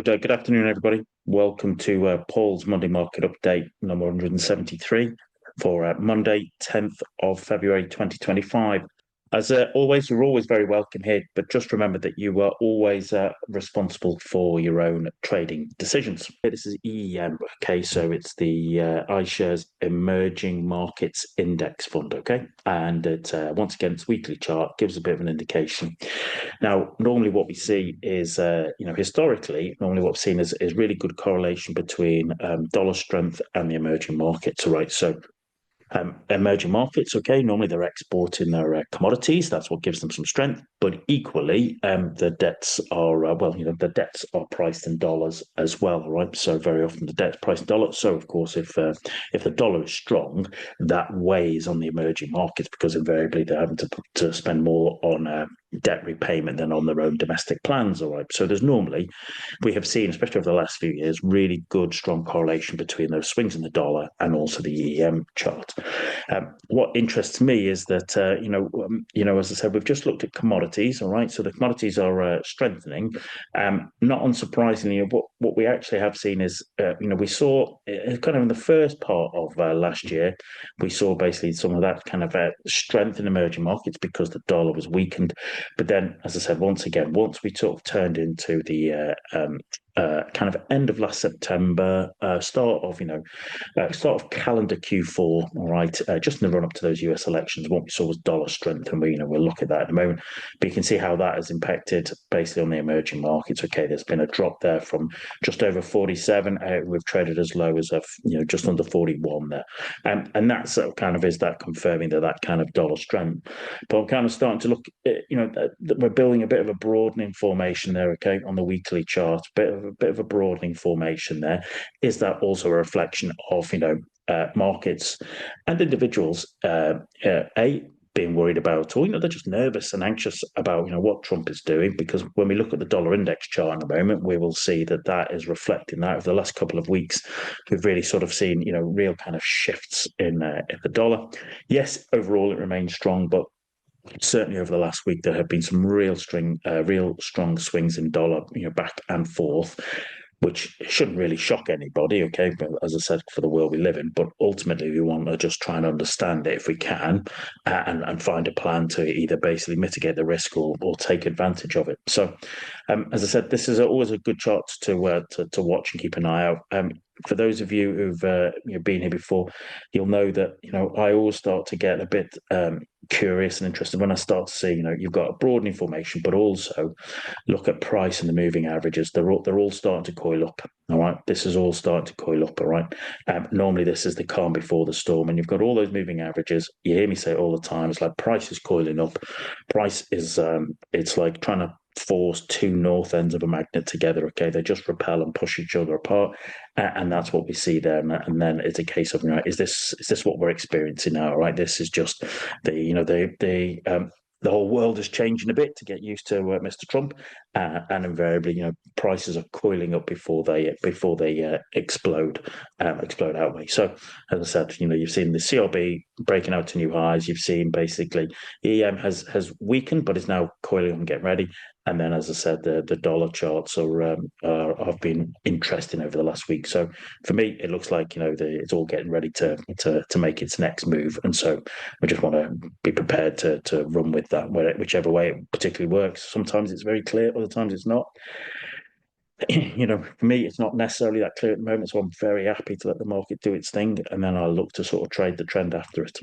Good afternoon, everybody. Welcome to Paul's Monday Market Update number 173 for Monday, 10th of February 2025. As always, you're always very welcome here, but just remember that you are always responsible for your own trading decisions. This is EEM, okay? So it's the iShares Emerging Markets Index Fund, okay? And it once again, it's weekly chart, gives a bit of an indication. Now, normally what we see is, historically, normally what we've seen is really good correlation between dollar strength and the emerging markets, all right? So emerging markets, okay, normally they're exporting their commodities. That's what gives them some strength. But equally, the debts are, the debts are priced in dollars as well, right? So very often the debt's priced in dollars. So of course, if the dollar is strong, that weighs on the emerging markets because invariably they're having to spend more on debt repayment than on their own domestic plans, all right? So there's normally, we have seen, especially over the last few years, really good, strong correlation between those swings in the dollar and also the EEM chart. What interests me is that, as I said, we've just looked at commodities, all right? So the commodities are strengthening. Not unsurprisingly, what we actually have seen is, we saw kind of in the first part of last year, we saw basically some of that kind of strength in emerging markets because the dollar was weakened. But then, as I said, once we sort of turned into the kind of end of last September, start of calendar Q4, all right, just in the run up to those US elections, what we saw was dollar strength, and we'll look at that in a moment. But you can see how that has impacted basically on the emerging markets. Okay, there's been a drop there from just over 47. We've traded as low as just under 41 there, and that sort of kind of is that confirming that kind of dollar strength. But I'm kind of starting to look, that we're building a bit of a broadening formation there. Okay, on the weekly chart, a bit of a broadening formation there. Is that also a reflection of markets and individuals being worried about, or they're just nervous and anxious about what Trump is doing? Because when we look at the dollar index chart in a moment, we will see that is reflecting that. Over the last couple of weeks, we've really sort of seen real kind of shifts in the dollar. Yes, overall it remains strong, but certainly over the last week there have been some real strong swings in dollar, back and forth, which shouldn't really shock anybody, okay? But as I said, for the world we live in, but ultimately we want to just try and understand it if we can, and find a plan to either basically mitigate the risk or take advantage of it. So, as I said, this is always a good chart to watch and keep an eye out. For those of you who've been here before, you'll know that I always start to get a bit curious and interested when I start to see you've got a broadening formation, but also look at price and the moving averages. They're all starting to coil up. All right, this is all starting to coil up. All right, normally this is the calm before the storm, and you've got all those moving averages. You hear me say it all the time. It's like price is coiling up. Price is it's like trying to force two north ends of a magnet together. Okay, they just repel and push each other apart, and that's what we see there. And then it's a case of is this what we're experiencing now? Right, this is just the whole world is changing a bit to get used to Mr. Trump, and invariably, prices are coiling up before they explode outway. So, as I said, you've seen the CRB breaking out to new highs. You've seen basically EM has weakened, but is now coiling up and getting ready. And then, as I said, the dollar charts have been interesting over the last week. So for me, it looks like it's all getting ready to make its next move, and so we just want to be prepared to run with that, whichever way it particularly works. Sometimes it's very clear, other times it's not. For me, it's not necessarily that clear at the moment, so I'm very happy to let the market do its thing, and then I'll look to sort of trade the trend after it.